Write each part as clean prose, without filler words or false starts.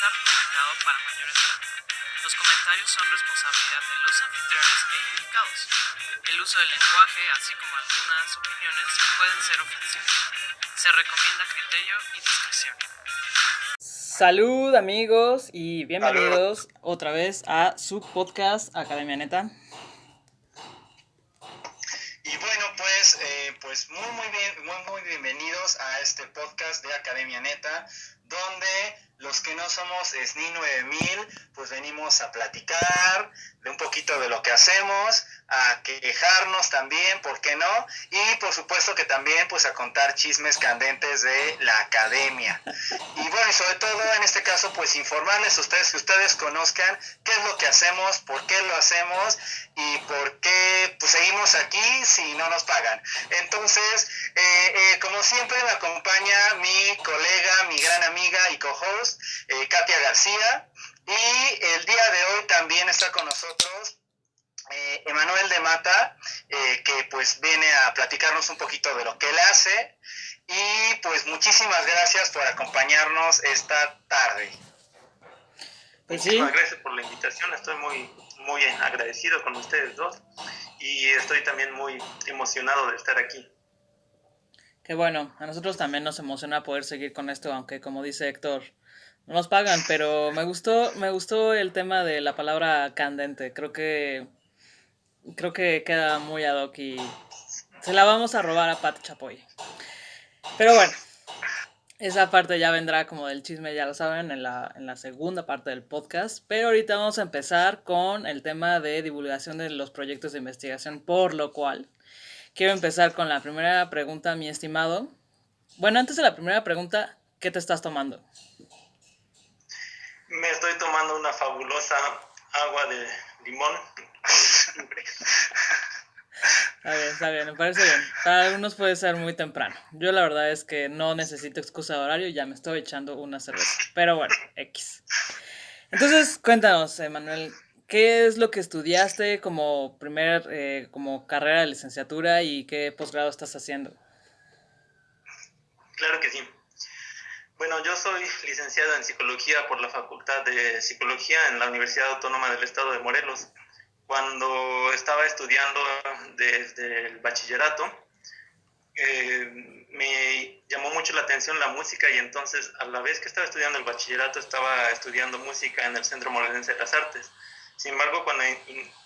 está recomendado para mayores de edad. Los comentarios son responsabilidad de los anfitriones e indicados. El uso del lenguaje, así como algunas opiniones, pueden ser ofensivos. Se recomienda criterio y discreción. Salud amigos y bienvenidos otra vez a su podcast Academia Neta. Y bueno, pues muy bienvenidos a este podcast de Academia Neta, donde los que no somos SNI 9000, pues venimos a platicar de un poquito de lo que hacemos, a quejarnos también, ¿por qué no? Y por supuesto que también pues a contar chismes candentes de la academia. Y bueno, y sobre todo en este caso pues informarles a ustedes, que ustedes conozcan qué es lo que hacemos, por qué lo hacemos y por qué pues seguimos aquí si no nos pagan. Entonces, como siempre me acompaña mi colega, mi gran amiga y co-host, Katia García, y el día de hoy también está con nosotros Emanuel de Mata, que pues viene a platicarnos un poquito de lo que él hace, y pues muchísimas gracias por acompañarnos esta tarde. Pues muchísimas gracias por la invitación, estoy muy agradecido con ustedes dos y estoy también muy emocionado de estar aquí. Qué bueno, a nosotros también nos emociona poder seguir con esto, aunque como dice Héctor, no nos pagan, pero me gustó el tema de la palabra candente. Creo que queda muy ad hoc y se la vamos a robar a Pat Chapoy. Pero bueno, esa parte ya vendrá como del chisme, ya lo saben, en la segunda parte del podcast. Pero ahorita vamos a empezar con el tema de divulgación de los proyectos de investigación, por lo cual quiero empezar con la primera pregunta, mi estimado. Bueno, antes de la primera pregunta, ¿qué te estás tomando? Me estoy tomando una fabulosa agua de limón. Está bien, me parece bien. Para algunos puede ser muy temprano. Yo la verdad es que no necesito excusa de horario y ya me estoy echando una cerveza. Pero bueno, X. Entonces, cuéntanos, Manuel, ¿qué es lo que estudiaste como como carrera de licenciatura y qué posgrado estás haciendo? Claro que sí. Bueno, yo soy licenciado en Psicología por la Facultad de Psicología en la Universidad Autónoma del Estado de Morelos. Cuando estaba estudiando desde el bachillerato, me llamó mucho la atención la música y entonces a la vez que estaba estudiando el bachillerato estaba estudiando música en el Centro Morelense de las Artes. Sin embargo, cuando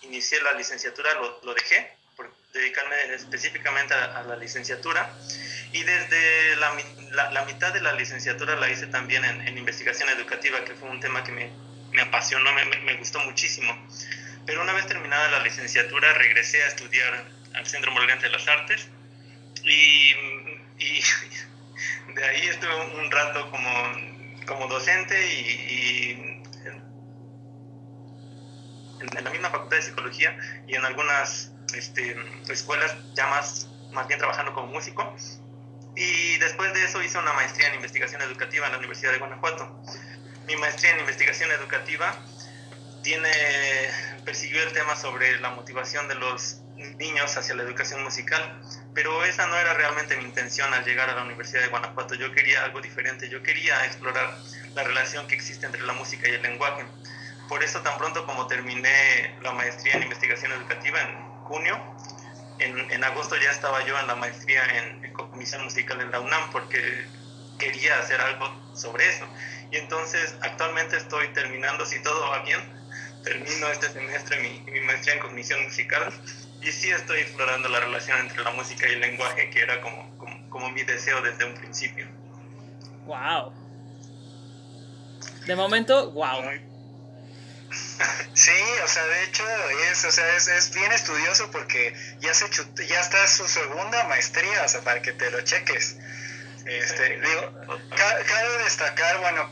inicié la licenciatura lo dejé por dedicarme específicamente a la licenciatura y desde la mitad de la licenciatura la hice también en investigación educativa, que fue un tema que me apasionó, me gustó muchísimo. Pero una vez terminada la licenciatura regresé a estudiar al Centro Morelense de las Artes y de ahí estuve un rato como docente y en la misma facultad de psicología y en algunas escuelas ya más bien trabajando como músico. Y después de eso hice una maestría en investigación educativa en la Universidad de Guanajuato. Mi maestría en investigación educativa persiguió el tema sobre la motivación de los niños hacia la educación musical, pero esa no era realmente mi intención al llegar a la Universidad de Guanajuato. Yo quería algo diferente, yo quería explorar la relación que existe entre la música y el lenguaje. Por eso tan pronto como terminé la maestría en investigación educativa en junio, en agosto ya estaba yo en la maestría en composición musical en la UNAM porque quería hacer algo sobre eso. Y entonces actualmente estoy terminando, si todo va bien, termino este semestre mi maestría en cognición musical y sí estoy explorando la relación entre la música y el lenguaje, que era como mi deseo desde un principio. ¡Wow! De momento, ¡wow! Sí, o sea, de hecho es bien estudioso porque ya está su segunda maestría, o sea, para que te lo cheques. Cabe destacar, a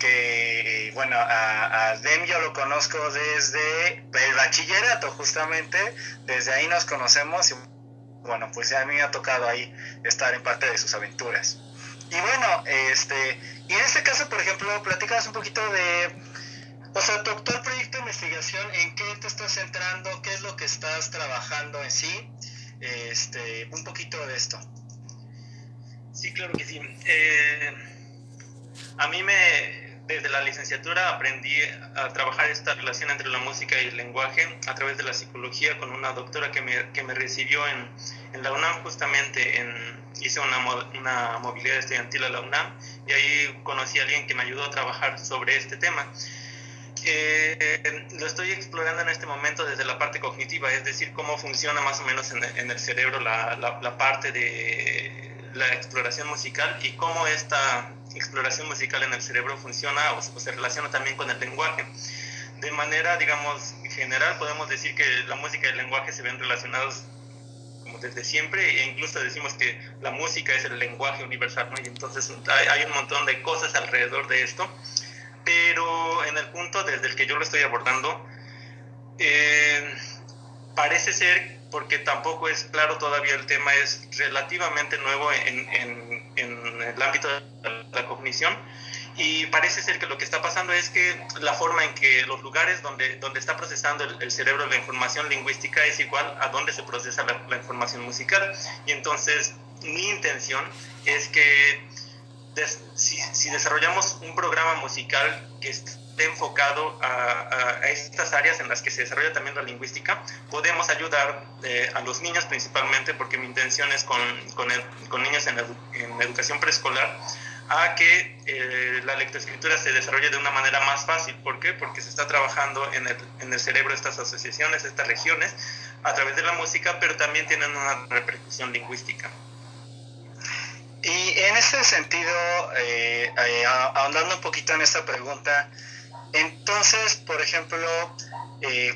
Dem yo lo conozco desde el bachillerato, justamente, desde ahí nos conocemos y bueno, pues a mí me ha tocado ahí estar en parte de sus aventuras. Y bueno, y en este caso, por ejemplo, platícanos un poquito o sea, tu actual proyecto de investigación, ¿en qué te estás centrando? ¿Qué es lo que estás trabajando en sí? Un poquito de esto. Sí, claro que sí. A mí me Desde la licenciatura aprendí a trabajar esta relación entre la música y el lenguaje a través de la psicología con una doctora que me recibió en la UNAM justamente. Hice una movilidad estudiantil a la UNAM y ahí conocí a alguien que me ayudó a trabajar sobre este tema. Lo estoy explorando en este momento desde la parte cognitiva, es decir, cómo funciona más o menos en el cerebro la parte de la exploración musical y cómo esta exploración musical en el cerebro funciona o se relaciona también con el lenguaje. De manera, digamos, general podemos decir que la música y el lenguaje se ven relacionados como desde siempre, e incluso decimos que la música es el lenguaje universal, ¿no? Y entonces hay un montón de cosas alrededor de esto, pero en el punto desde el que yo lo estoy abordando, parece ser, porque tampoco es claro todavía el tema, es relativamente nuevo en el ámbito de la cognición, y parece ser que lo que está pasando es que la forma en que los lugares donde está procesando el cerebro la información lingüística es igual a donde se procesa la información musical. Y entonces mi intención es que si desarrollamos un programa musical que esté enfocado a estas áreas en las que se desarrolla también la lingüística, podemos ayudar a los niños principalmente, porque mi intención es con niños en educación preescolar, a que la lectoescritura se desarrolle de una manera más fácil. ¿Por qué? Porque se está trabajando en el cerebro estas asociaciones, estas regiones, a través de la música, pero también tienen una repercusión lingüística. Y en ese sentido, ahondando un poquito en esta pregunta, entonces, por ejemplo,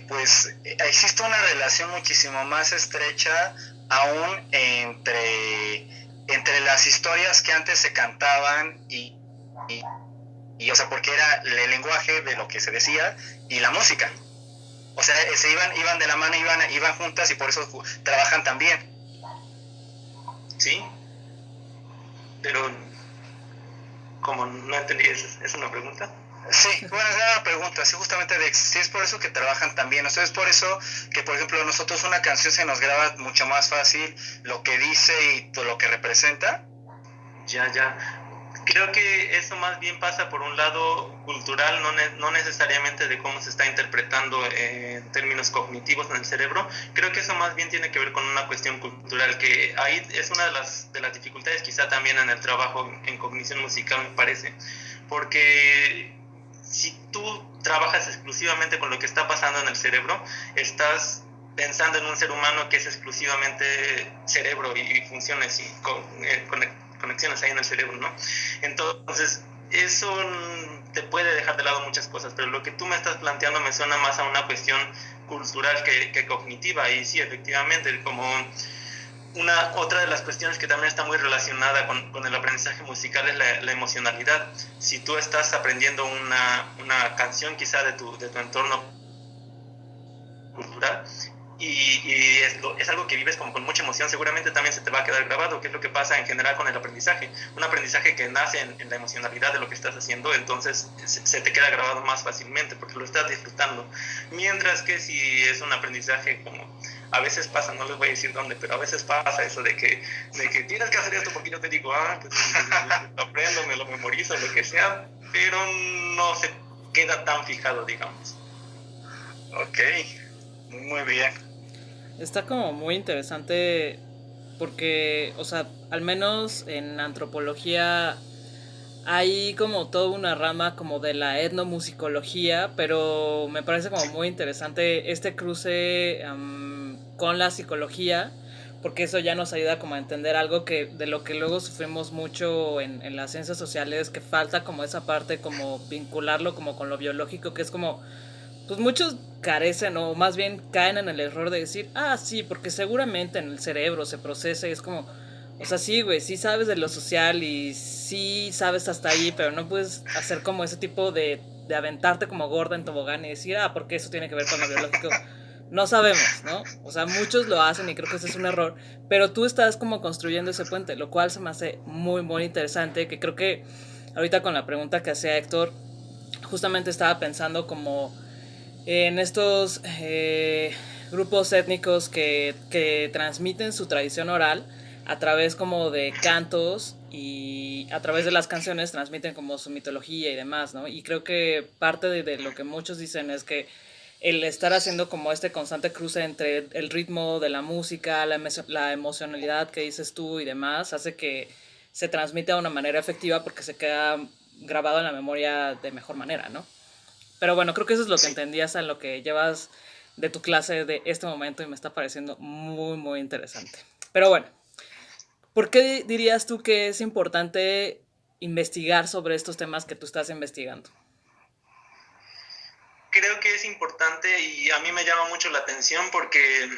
pues existe una relación muchísimo más estrecha aún entre las historias que antes se cantaban y o sea, porque era el lenguaje de lo que se decía y la música. O sea, se iban de la mano, iban juntas y por eso trabajan también. Sí, pero como no entendí, ¿es una pregunta? Sí, bueno, es una pregunta, sí, justamente si es por eso que trabajan también, o sea, es por eso que, por ejemplo, nosotros una canción se nos graba mucho más fácil lo que dice y todo lo que representa. Ya. Creo que eso más bien pasa por un lado cultural, no necesariamente de cómo se está interpretando en términos cognitivos en el cerebro. Creo que eso más bien tiene que ver con una cuestión cultural, que ahí es una de las dificultades quizá también en el trabajo en cognición musical, me parece. Porque si tú trabajas exclusivamente con lo que está pasando en el cerebro, estás pensando en un ser humano que es exclusivamente cerebro y funciones y conexiones ahí en el cerebro, ¿no? Entonces, eso te puede dejar de lado muchas cosas, pero lo que tú me estás planteando me suena más a una cuestión cultural que cognitiva, y sí, efectivamente, como otra de las cuestiones que también está muy relacionada con el aprendizaje musical es la emocionalidad. Si tú estás aprendiendo una canción quizá de tu entorno cultural, y es algo que vives como con mucha emoción, seguramente también se te va a quedar grabado, que es lo que pasa en general con el aprendizaje. Un aprendizaje que nace en la emocionalidad de lo que estás haciendo, entonces se te queda grabado más fácilmente porque lo estás disfrutando. Mientras que si es un aprendizaje como a veces pasa, no les voy a decir dónde, pero a veces pasa eso de que tienes que hacer esto porque yo te digo, pues lo aprendo, me lo memorizo, lo que sea, pero no se queda tan fijado, digamos. Ok, muy bien. Está como muy interesante porque, o sea, al menos en antropología hay como toda una rama como de la etnomusicología, pero me parece como muy interesante este cruce con la psicología, porque eso ya nos ayuda como a entender algo que de lo que luego sufrimos mucho en las ciencias sociales, que falta como esa parte, como vincularlo como con lo biológico, que es como, pues muchos carecen o más bien caen en el error de decir, sí, porque seguramente en el cerebro se procesa, y es como, o sea, sí, güey, sí sabes de lo social y sí sabes hasta ahí, pero no puedes hacer como ese tipo de aventarte como gorda en tobogán y decir, porque eso tiene que ver con lo biológico. No sabemos, ¿no? O sea, muchos lo hacen y creo que ese es un error, pero tú estás como construyendo ese puente, lo cual se me hace muy, muy interesante, que creo que ahorita con la pregunta que hacía Héctor, justamente estaba pensando como en estos grupos étnicos que transmiten su tradición oral a través como de cantos y a través de las canciones transmiten como su mitología y demás, ¿no? Y creo que parte de lo que muchos dicen es que el estar haciendo como este constante cruce entre el ritmo de la música, la emocionalidad que dices tú y demás, hace que se transmita de una manera efectiva porque se queda grabado en la memoria de mejor manera, ¿no? Pero bueno, creo que eso es lo que entendías a lo que llevas de tu clase de este momento y me está pareciendo muy, muy interesante. Pero bueno, ¿por qué dirías tú que es importante investigar sobre estos temas que tú estás investigando? Creo que es importante y a mí me llama mucho la atención porque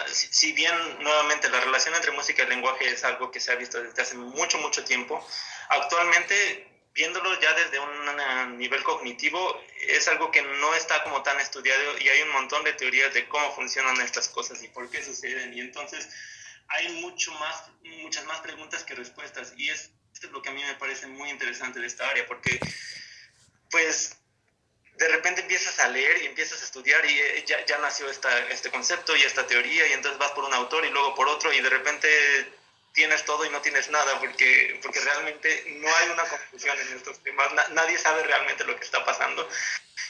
si bien nuevamente la relación entre música y lenguaje es algo que se ha visto desde hace mucho, mucho tiempo, actualmente viéndolo ya desde un nivel cognitivo es algo que no está como tan estudiado y hay un montón de teorías de cómo funcionan estas cosas y por qué suceden y entonces hay muchas más preguntas que respuestas y esto es lo que a mí me parece muy interesante de esta área porque pues de repente empiezas a leer y empiezas a estudiar y ya nació este concepto y esta teoría y entonces vas por un autor y luego por otro y de repente tienes todo y no tienes nada porque realmente no hay una conclusión en estos temas, nadie sabe realmente lo que está pasando.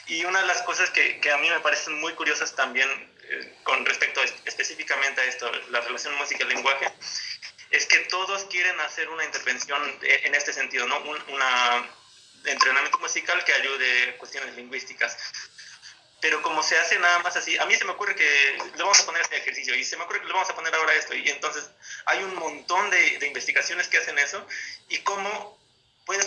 Y una de las cosas que a mí me parecen muy curiosas también con respecto específicamente a esto, la relación música-lenguaje, es que todos quieren hacer una intervención en este sentido, ¿no? Una entrenamiento musical que ayude a cuestiones lingüísticas. Pero como se hace nada más así, a mí se me ocurre que le vamos a poner este ejercicio y se me ocurre que le vamos a poner ahora esto y entonces hay un montón de investigaciones que hacen eso y cómo puedes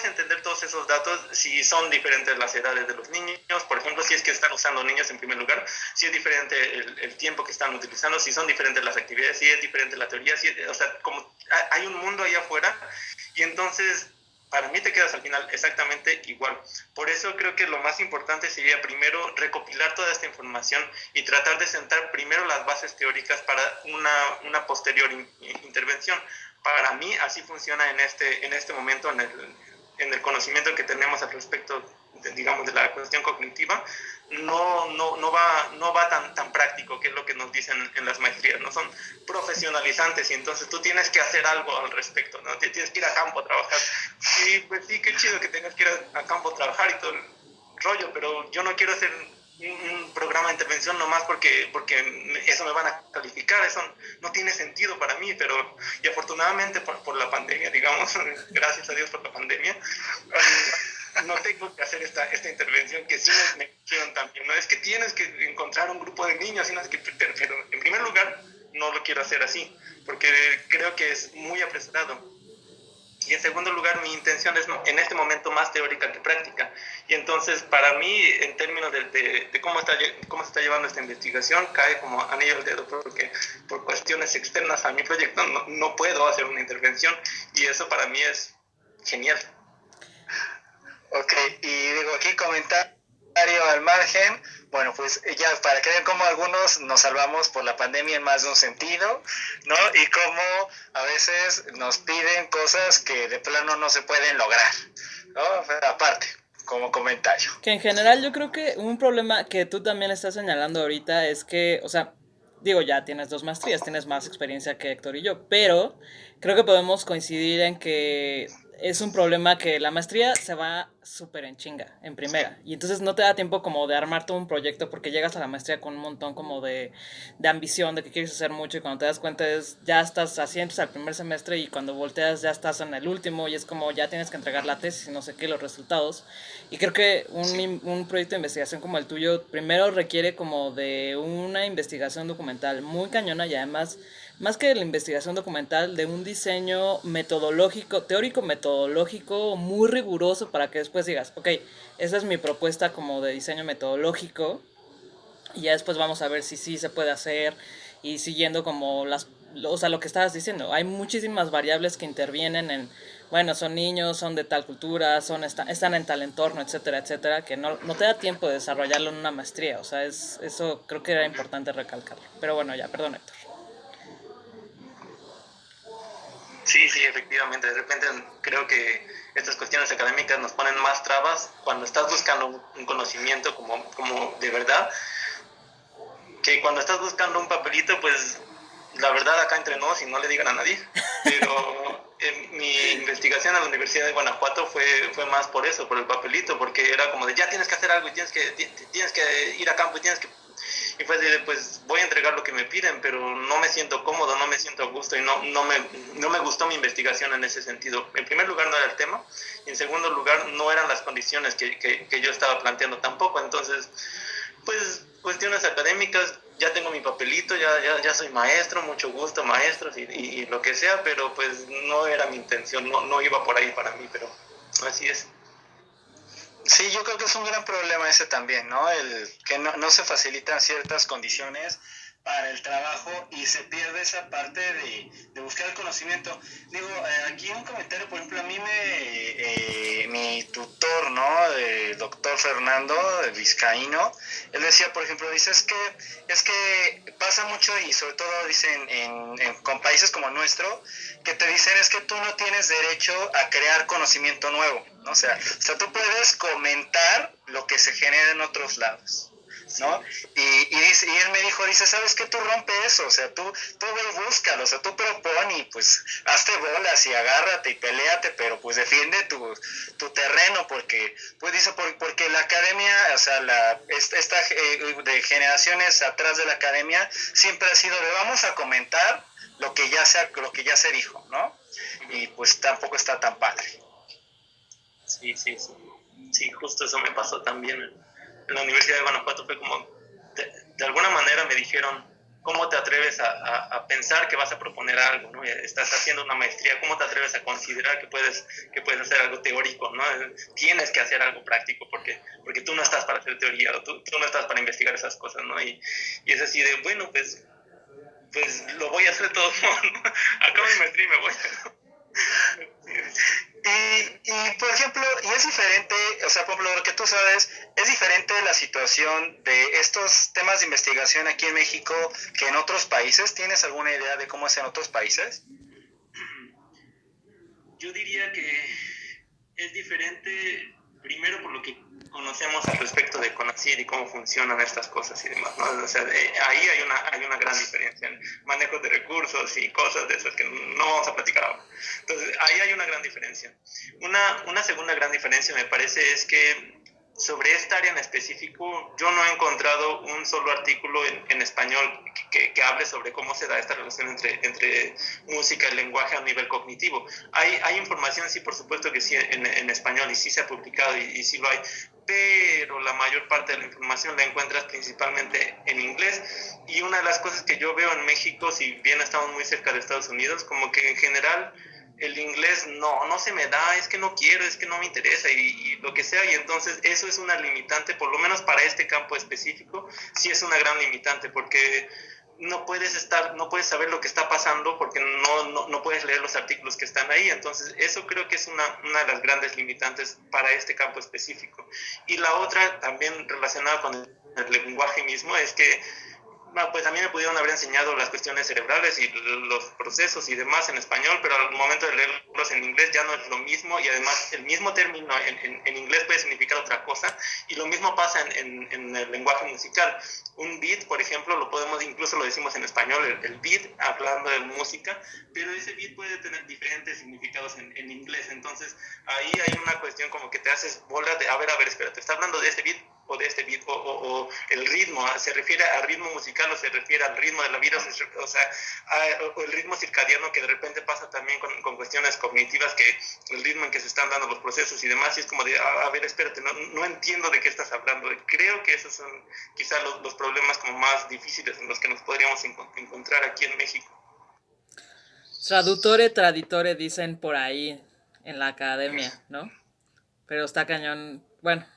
entender todos esos datos si son diferentes las edades de los niños, por ejemplo, si es que están usando niños en primer lugar, si es diferente el tiempo que están utilizando, si son diferentes las actividades, si es diferente la teoría, o sea, como hay un mundo allá afuera y entonces para mí te quedas al final exactamente igual. Por eso creo que lo más importante sería primero recopilar toda esta información y tratar de sentar primero las bases teóricas para una posterior intervención. Para mí así funciona en este momento en el conocimiento que tenemos al respecto digamos de la cuestión cognitiva. No va tan práctico, que es lo que nos dicen en las maestrías, no son profesionalizantes y entonces tú tienes que hacer algo al respecto, ¿no? Tienes que ir a campo a trabajar. Y pues sí, qué chido que tengas que ir a campo a trabajar y todo el rollo, pero yo no quiero hacer un programa de intervención nomás porque eso me van a calificar, eso no tiene sentido para mí, y afortunadamente por la pandemia, digamos, gracias a Dios por la pandemia, no tengo que hacer esta intervención que sí me dijeron también, no es que tienes que encontrar un grupo de niños, sino es que, pero en primer lugar no lo quiero hacer así, porque creo que es muy apresurado. Y en segundo lugar, mi intención es en este momento más teórica que práctica. Y entonces, para mí, en términos de cómo se está llevando esta investigación, cae como anillo al dedo, porque por cuestiones externas a mi proyecto no puedo hacer una intervención. Y eso para mí es genial. Ok, y digo aquí comentario al margen, bueno, pues ya para que vean cómo algunos nos salvamos por la pandemia en más de un sentido, ¿no? Y cómo a veces nos piden cosas que de plano no se pueden lograr, ¿no? Aparte, como comentario. Que en general yo creo que un problema que tú también estás señalando ahorita es que, o sea, digo, ya tienes 2 maestrías, tienes más experiencia que Héctor y yo, pero creo que podemos coincidir en que es un problema que la maestría se va súper en chinga, en primera, y entonces no te da tiempo como de armar todo un proyecto porque llegas a la maestría con un montón como de ambición, de que quieres hacer mucho y cuando te das cuenta es, ya estás haciendo al primer semestre y cuando volteas ya estás en el último y es como ya tienes que entregar la tesis y no sé qué, los resultados. Y creo que un proyecto de investigación como el tuyo primero requiere como de una investigación documental muy cañona y además más que la investigación documental, de un diseño metodológico, teórico metodológico muy riguroso para que después digas, ok, esa es mi propuesta como de diseño metodológico y ya después vamos a ver si sí se puede hacer y siguiendo como o sea, lo que estabas diciendo, hay muchísimas variables que intervienen en, bueno, son niños, son de tal cultura, están en tal entorno, etcétera, etcétera, que no te da tiempo de desarrollarlo en una maestría, o sea, eso creo que era importante recalcarlo. Pero bueno, ya, perdón, Héctor. Sí, efectivamente. De repente creo que estas cuestiones académicas nos ponen más trabas cuando estás buscando un conocimiento como de verdad, que cuando estás buscando un papelito, pues la verdad acá entre nos y no le digan a nadie, pero mi investigación en la Universidad de Guanajuato fue más por eso, por el papelito, porque era como de ya tienes que hacer algo y tienes que ir a campo y fue de, pues voy a entregar lo que me piden, pero no me siento cómodo, no me siento a gusto y no me gustó mi investigación en ese sentido. En primer lugar no era el tema y en segundo lugar no eran las condiciones que yo estaba planteando tampoco, entonces pues cuestiones académicas, ya tengo mi papelito, ya soy maestro, mucho gusto maestros y lo que sea, pero pues no era mi intención, no iba por ahí para mí, pero así es. Sí, yo creo que es un gran problema ese también, ¿no? El que no se facilitan ciertas condiciones para el trabajo y se pierde esa parte de buscar el conocimiento. Digo, aquí un comentario, por ejemplo, a mí mi tutor, ¿no? El doctor Fernando Vizcaíno, él decía, por ejemplo, dice, es que pasa mucho y sobre todo dicen con países como el nuestro, que te dicen es que tú no tienes derecho a crear conocimiento nuevo, ¿no? O sea, tú puedes comentar lo que se genera en otros lados, ¿no? Y él me dijo, dice, ¿sabes qué? Tú rompe eso, o sea, tú ve y búscalo, o sea, tú propon y pues hazte bolas y agárrate y peleate, pero pues defiende tu terreno, porque, pues dice, porque la academia, o sea, esta de generaciones atrás de la academia, siempre ha sido de vamos a comentar lo que ya se dijo, ¿no? Y pues tampoco está tan padre. Sí, justo eso me pasó también. En la Universidad de Guanajuato fue como, de alguna manera me dijeron, ¿cómo te atreves a pensar que vas a proponer algo, ¿no? Estás haciendo una maestría, ¿cómo te atreves a considerar que puedes hacer algo teórico, ¿no? Tienes que hacer algo práctico porque tú no estás para hacer teoría, o tú no estás para investigar esas cosas, ¿no? Y es así de, bueno, pues lo voy a hacer de todos modos, ¿no? Acabo mi maestría y me voy. Y por ejemplo, y es diferente, o sea, por ejemplo, lo que tú sabes, es diferente la situación de estos temas de investigación aquí en México que en otros países. ¿Tienes alguna idea de cómo es en otros países? Yo diría que es diferente, primero por lo que conocemos al respecto de CONACYT y cómo funcionan estas cosas y demás, ¿no? O sea, ahí hay una gran diferencia en manejos de recursos y cosas de esas que no vamos a platicar ahora. Entonces, ahí hay una gran diferencia. Una segunda gran diferencia me parece es que sobre esta área en específico, yo no he encontrado un solo artículo en español que hable sobre cómo se da esta relación entre música y lenguaje a un nivel cognitivo. Hay información, sí, por supuesto que sí, en español, y sí se ha publicado, y sí lo hay, pero la mayor parte de la información la encuentras principalmente en inglés. Y una de las cosas que yo veo en México, si bien estamos muy cerca de Estados Unidos, como que en general el inglés no se me da, es que no quiero, es que no me interesa y lo que sea, y entonces eso es una limitante, por lo menos para este campo específico, sí es una gran limitante, porque no puedes saber lo que está pasando porque no puedes leer los artículos que están ahí, entonces eso creo que es una de las grandes limitantes para este campo específico. Y la otra, también relacionada con el lenguaje mismo, es que pues a mí me pudieron haber enseñado las cuestiones cerebrales y los procesos y demás en español, pero al momento de leerlos en inglés ya no es lo mismo, y además el mismo término en inglés puede significar otra cosa, y lo mismo pasa en el lenguaje musical. Un beat, por ejemplo, incluso lo decimos en español, el beat, hablando de música, pero ese beat puede tener diferentes significados en inglés, entonces ahí hay una cuestión como que te haces bola de, a ver, espérate, ¿está hablando de este beat o de este beat, o el ritmo, se refiere al ritmo musical o se refiere al ritmo de la vida, o sea, o el ritmo circadiano, que de repente pasa también con cuestiones cognitivas, que el ritmo en que se están dando los procesos y demás, y es como de, a ver, espérate, no entiendo de qué estás hablando. Creo que esos son quizás los problemas como más difíciles en los que nos podríamos encontrar aquí en México. Traductore, traditore dicen por ahí en la academia, ¿no? Pero está cañón. Bueno,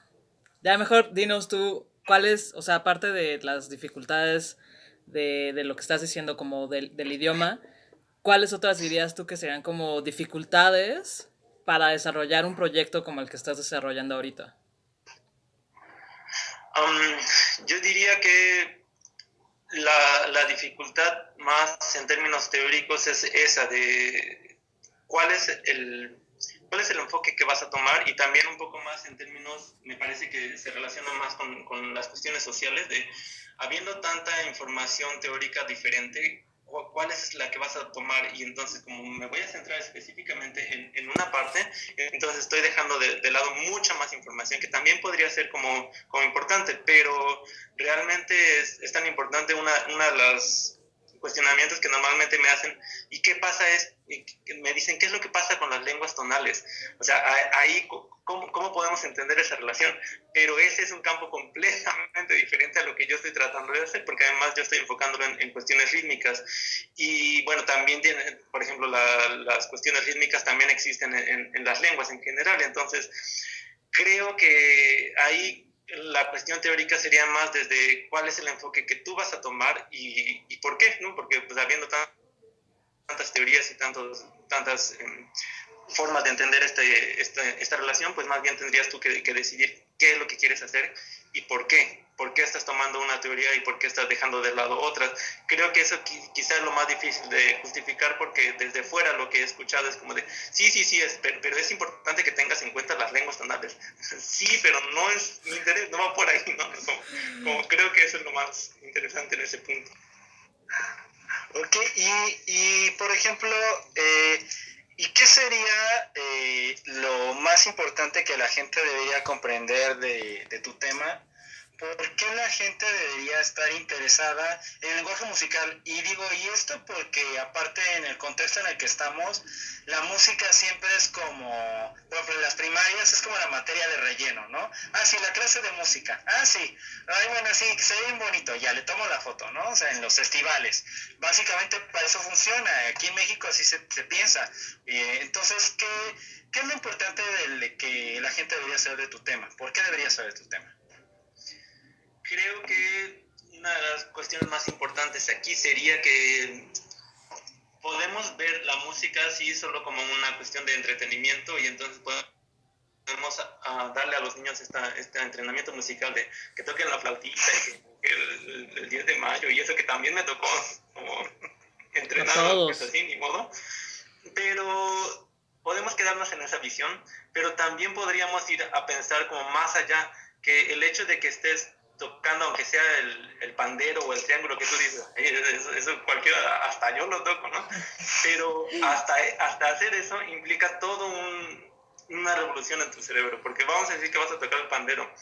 ya mejor dinos tú cuáles, o sea, aparte de las dificultades de lo que estás diciendo como del idioma, ¿cuáles otras dirías tú que serían como dificultades para desarrollar un proyecto como el que estás desarrollando ahorita? Yo diría que la dificultad más en términos teóricos es esa de cuál es el enfoque que vas a tomar, y también un poco más en términos, me parece que se relaciona más con las cuestiones sociales, de habiendo tanta información teórica diferente, cuál es la que vas a tomar, y entonces como me voy a centrar específicamente en una parte, entonces estoy dejando de lado mucha más información que también podría ser como importante, pero realmente es tan importante una de las cuestionamientos que normalmente me hacen, ¿y qué pasa? Me dicen, ¿qué es lo que pasa con las lenguas tonales? O sea, ahí, ¿cómo podemos entender esa relación? Pero ese es un campo completamente diferente a lo que yo estoy tratando de hacer, porque además yo estoy enfocándolo en cuestiones rítmicas. Y bueno, también tiene, por ejemplo, las cuestiones rítmicas también existen en las lenguas en general. Entonces, creo que ahí la cuestión teórica sería más desde cuál es el enfoque que tú vas a tomar y por qué, ¿no? Porque pues habiendo tantas teorías y tantas formas de entender esta relación, pues más bien tendrías tú que decidir qué es lo que quieres hacer y por qué. ¿Por qué estás tomando una teoría y por qué estás dejando de lado otras? Creo que eso quizás es lo más difícil de justificar, porque desde fuera lo que he escuchado es como de, sí, pero es importante que tengas en cuenta las lenguas tonales. Sí, pero no es mi interés, no va por ahí, ¿no? Como creo que eso es lo más interesante en ese punto. Ok, y por ejemplo, ¿y qué sería lo más importante que la gente debería comprender de tu tema? ¿Por qué la gente debería estar interesada en el lenguaje musical? Y digo, y esto porque aparte en el contexto en el que estamos, la música siempre es como, por ejemplo, en las primarias es como la materia de relleno, ¿no? Ah, sí, la clase de música. Ah, sí. Ay, bueno, sí, se ve bien bonito, ya le tomo la foto, ¿no? O sea, en los festivales. Básicamente para eso funciona. Aquí en México así se piensa. Entonces, ¿qué es lo importante de que la gente debería saber de tu tema? ¿Por qué debería saber de tu tema? Creo que una de las cuestiones más importantes aquí sería que podemos ver la música así solo como una cuestión de entretenimiento, y entonces podemos darle a los niños este entrenamiento musical de que toquen la flautita y que el 10 de mayo y eso que también me tocó como entrenar, pues así, ni modo. Pero podemos quedarnos en esa visión, pero también podríamos ir a pensar como más allá, que el hecho de que estés tocando, aunque sea el pandero o el triángulo que tú dices, eso cualquiera, hasta yo lo toco, ¿no? Pero hasta hacer eso implica todo una revolución en tu cerebro, porque vamos a decir que vas a tocar el pandero.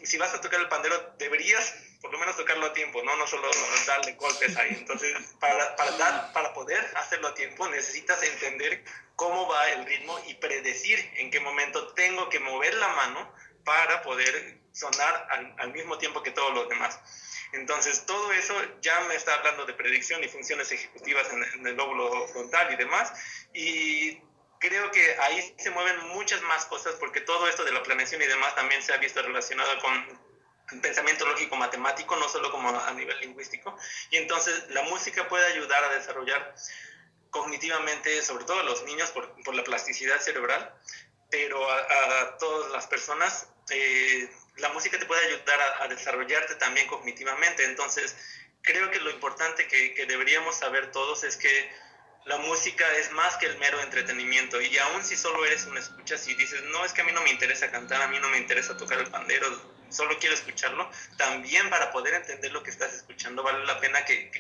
Si vas a tocar el pandero, deberías por lo menos tocarlo a tiempo, no solo darle golpes ahí. Entonces, para poder hacerlo a tiempo, necesitas entender cómo va el ritmo y predecir en qué momento tengo que mover la mano para poder sonar al mismo tiempo que todos los demás. Entonces, todo eso ya me está hablando de predicción y funciones ejecutivas en el lóbulo frontal y demás. Y creo que ahí se mueven muchas más cosas, porque todo esto de la planeación y demás también se ha visto relacionado con pensamiento lógico matemático, no solo como a nivel lingüístico. Y entonces la música puede ayudar a desarrollar cognitivamente, sobre todo a los niños por la plasticidad cerebral, pero a todas las personas, la música te puede ayudar a desarrollarte también cognitivamente. Entonces creo que lo importante que deberíamos saber todos es que la música es más que el mero entretenimiento, y aun si solo eres una escucha, si dices, no, es que a mí no me interesa cantar, a mí no me interesa tocar el pandero, solo quiero escucharlo, también para poder entender lo que estás escuchando vale la pena que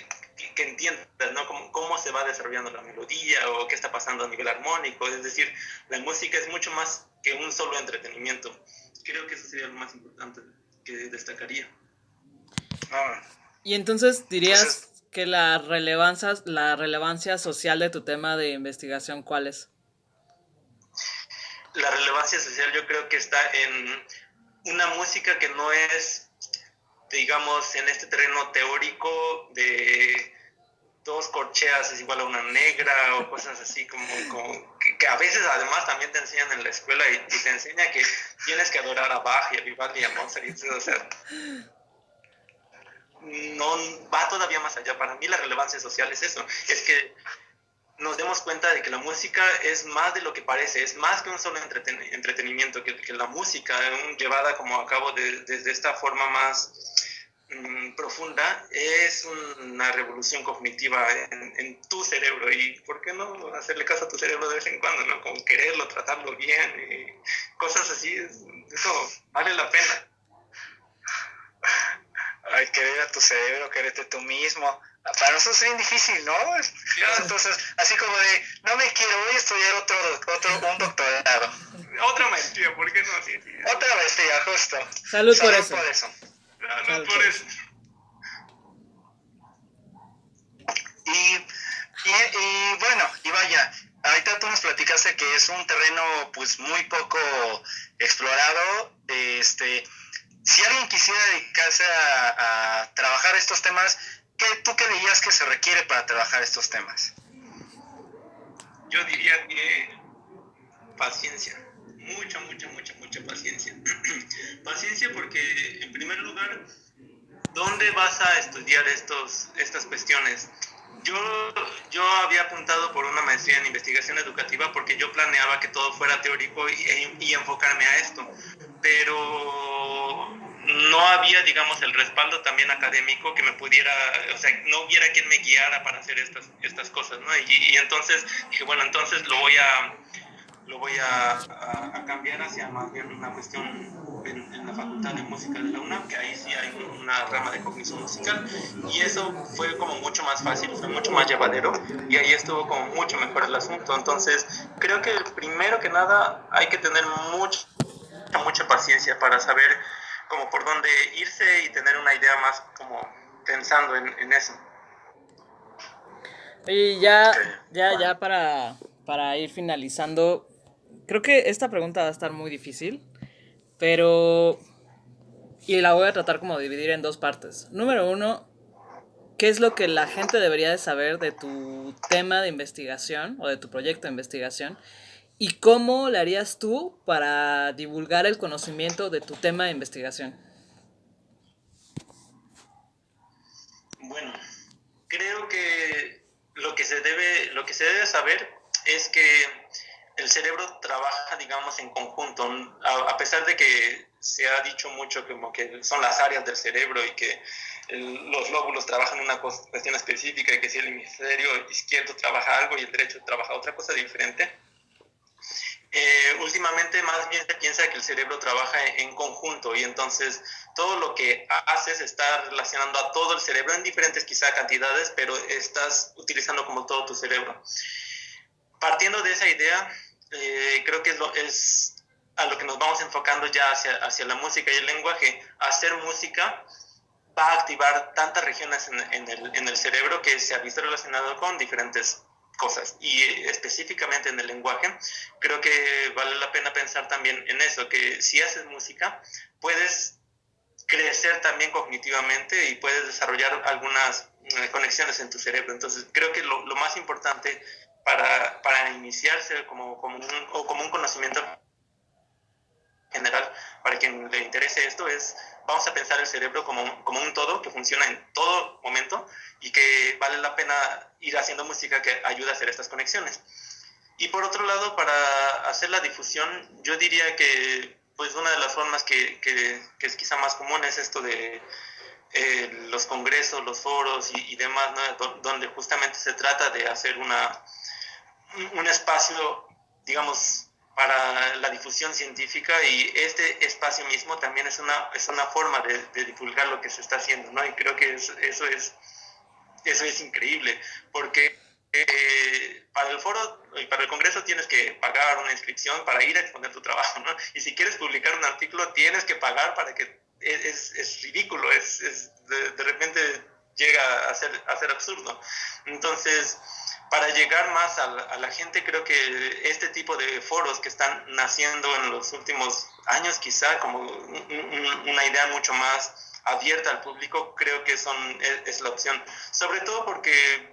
entiendas, ¿no? Cómo se va desarrollando la melodía o qué está pasando a nivel armónico. Es decir, la música es mucho más que un solo entretenimiento. Creo que eso sería lo más importante que destacaría. Y entonces dirías que la relevancia social de tu tema de investigación, ¿cuál es? La relevancia social yo creo que está en una música que no es, digamos, en este terreno teórico de dos corcheas es igual a una negra o cosas así, como que a veces además también te enseñan en la escuela y te enseña que tienes que adorar a Bach y a Vivaldi y a Mozart, y eso, o sea, no va todavía más allá. Para mí la relevancia social es eso, es que nos demos cuenta de que la música es más de lo que parece, es más que un solo entretenimiento, que la música llevada como a cabo desde esta forma más profunda es una revolución cognitiva en tu cerebro. Y ¿por qué no hacerle caso a tu cerebro de vez en cuando, ¿no? Como quererlo, tratarlo bien y cosas así, eso vale la pena. Ay, querer a tu cerebro, quererte tú mismo. Para nosotros es bien difícil, ¿no? Claro. Entonces, así como de, no me quiero, voy a estudiar un doctorado. Otra maestría, ¿por qué no? Sí, sí. Otra maestría, justo. Salud por eso. por eso. Salud Salud por por eso. eso. Y bueno, y vaya, ahorita tú nos platicaste que es un terreno pues muy poco explorado. Si alguien quisiera dedicarse a trabajar estos temas, ¿tú qué dirías que se requiere para trabajar estos temas? Yo diría que paciencia, mucha paciencia. Paciencia porque, en primer lugar, ¿dónde vas a estudiar estas cuestiones? Yo había apuntado por una maestría en investigación educativa porque yo planeaba que todo fuera teórico y enfocarme a esto, pero no había, digamos, el respaldo también académico que me pudiera, o sea, no hubiera quien me guiara para hacer estas cosas, ¿no? Y entonces dije, bueno, entonces lo voy a cambiar hacia más bien una cuestión en la Facultad de Música de la UNAM, que ahí sí hay una rama de cognición musical, y eso fue como mucho más fácil, fue mucho más llevadero, y ahí estuvo como mucho mejor el asunto. Entonces, creo que primero que nada hay que tener mucha paciencia para saber como por dónde irse y tener una idea más como pensando en eso. Y ya para ir finalizando, creo que esta pregunta va a estar muy difícil, pero... Y la voy a tratar como dividir en dos partes. Número uno, ¿qué es lo que la gente debería de saber de tu tema de investigación o de tu proyecto de investigación? ¿Y cómo le harías tú para divulgar el conocimiento de tu tema de investigación? Bueno, creo que lo que se debe saber es que el cerebro trabaja, digamos, en conjunto, a pesar de que se ha dicho mucho como que son las áreas del cerebro y que los lóbulos trabajan una cuestión específica y que si el hemisferio izquierdo trabaja algo y el derecho trabaja otra cosa diferente. Últimamente más bien se piensa que el cerebro trabaja en conjunto y entonces todo lo que haces está relacionando a todo el cerebro en diferentes quizá cantidades, pero estás utilizando como todo tu cerebro. Partiendo de esa idea, creo que es a lo que nos vamos enfocando ya hacia la música y el lenguaje. Hacer música va a activar tantas regiones en el cerebro que se ha visto relacionado con diferentes cosas, y específicamente en el lenguaje, creo que vale la pena pensar también en eso, que si haces música, puedes crecer también cognitivamente y puedes desarrollar algunas conexiones en tu cerebro. Entonces, creo que lo más importante para iniciarse como un conocimiento general, para quien le interese esto, vamos a pensar el cerebro como un todo que funciona en todo momento y que vale la pena ir haciendo música que ayuda a hacer estas conexiones. Y por otro lado, para hacer la difusión, yo diría que pues una de las formas que es quizá más común es esto de los congresos, los foros y demás, ¿no? Donde justamente se trata de hacer un espacio, digamos, para la difusión científica, y este espacio mismo también es una forma de divulgar lo que se está haciendo, ¿no? Y creo que eso es increíble, porque para el foro y para el congreso tienes que pagar una inscripción para ir a exponer tu trabajo, ¿no? Y si quieres publicar un artículo tienes que pagar para que... Es ridículo, de repente llega a ser absurdo. Entonces, para llegar más a la gente, creo que este tipo de foros que están naciendo en los últimos años, quizá como una idea mucho más abierta al público, creo que es la opción. Sobre todo porque,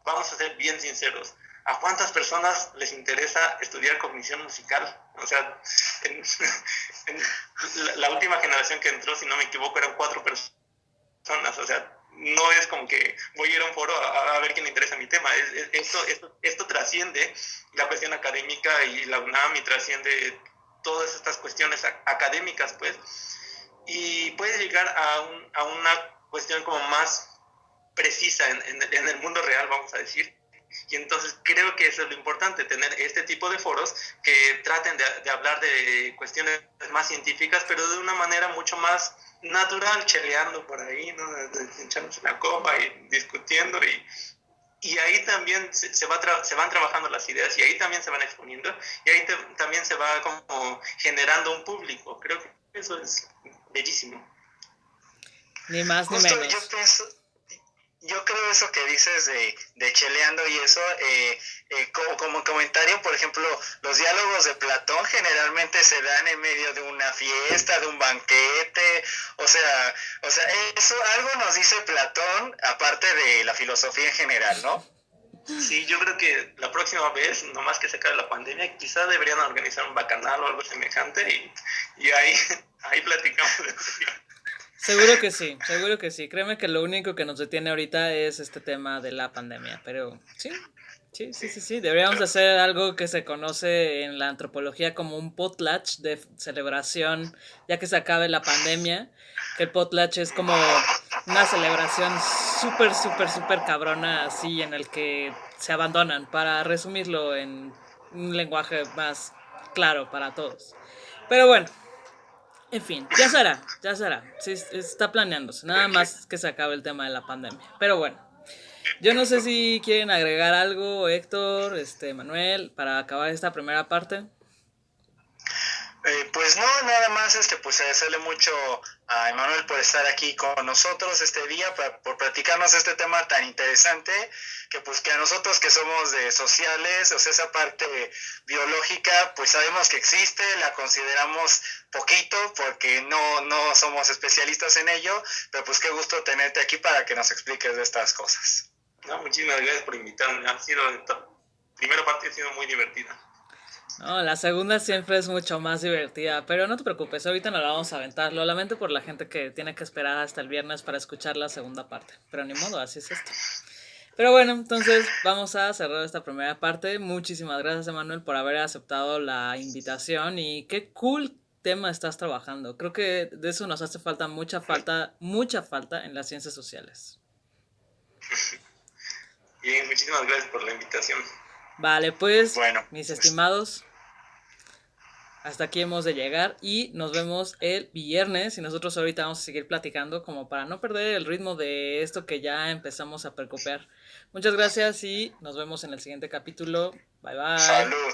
vamos a ser bien sinceros, ¿a cuántas personas les interesa estudiar cognición musical? O sea, la última generación que entró, si no me equivoco, eran 4 personas. O sea, no es como que voy a ir a un foro a ver quién le interesa mi tema. Esto trasciende la cuestión académica y la UNAM, y trasciende todas estas cuestiones académicas, pues, y puede llegar a una cuestión como más precisa en el mundo real, vamos a decir, Y entonces creo que eso es lo importante, tener este tipo de foros que traten de hablar de cuestiones más científicas, pero de una manera mucho más natural, cheleando por ahí, ¿no? Echándose la copa y discutiendo y ahí también se van trabajando las ideas y ahí también se van exponiendo y ahí también se va como generando un público. Creo que eso es bellísimo. Ni más ni Justo menos. yo creo eso que dices de cheleando y eso, como comentario, por ejemplo, los diálogos de Platón generalmente se dan en medio de una fiesta, de un banquete, o sea, eso algo nos dice Platón, aparte de la filosofía en general, ¿no? Sí, yo creo que la próxima vez, nomás que se acabe la pandemia, quizás deberían organizar un bacanal o algo semejante y ahí, ahí platicamos de eso. Seguro que sí, seguro que sí. Créeme que lo único que nos detiene ahorita es este tema de la pandemia, pero sí, sí. Deberíamos hacer algo que se conoce en la antropología como un potlatch de celebración, ya que se acabe la pandemia, que el potlatch es como una celebración súper cabrona, así, en el que se abandonan, para resumirlo en un lenguaje más claro para todos. Pero bueno, en fin, ya será. Sí, está planeándose. Nada más que se acabe el tema de la pandemia. Pero bueno, yo no sé si quieren agregar algo, Héctor, Manuel, para acabar esta primera parte. Pues no, nada más pues agradecerle mucho a Emanuel por estar aquí con nosotros este día, por platicarnos este tema tan interesante, que pues que a nosotros que somos de sociales, o sea, esa parte biológica, pues sabemos que existe, la consideramos poquito porque no somos especialistas en ello, pero pues qué gusto tenerte aquí para que nos expliques de estas cosas. No, muchísimas gracias por invitarme. La primera parte ha sido muy divertida. No, la segunda siempre es mucho más divertida, pero no te preocupes, ahorita nos la vamos a aventar. Lo lamento por la gente que tiene que esperar hasta el viernes para escuchar la segunda parte, pero ni modo, así es esto. Pero bueno, entonces vamos a cerrar esta primera parte. Muchísimas gracias, Emanuel, por haber aceptado la invitación y qué cool tema estás trabajando. Creo que de eso nos hace falta mucha falta en las ciencias sociales. Bien, muchísimas gracias por la invitación. Vale, pues, bueno, mis estimados, hasta aquí hemos de llegar y nos vemos el viernes y nosotros ahorita vamos a seguir platicando como para no perder el ritmo de esto que ya empezamos a preocupar. Muchas gracias y nos vemos en el siguiente capítulo. Bye bye. Salud.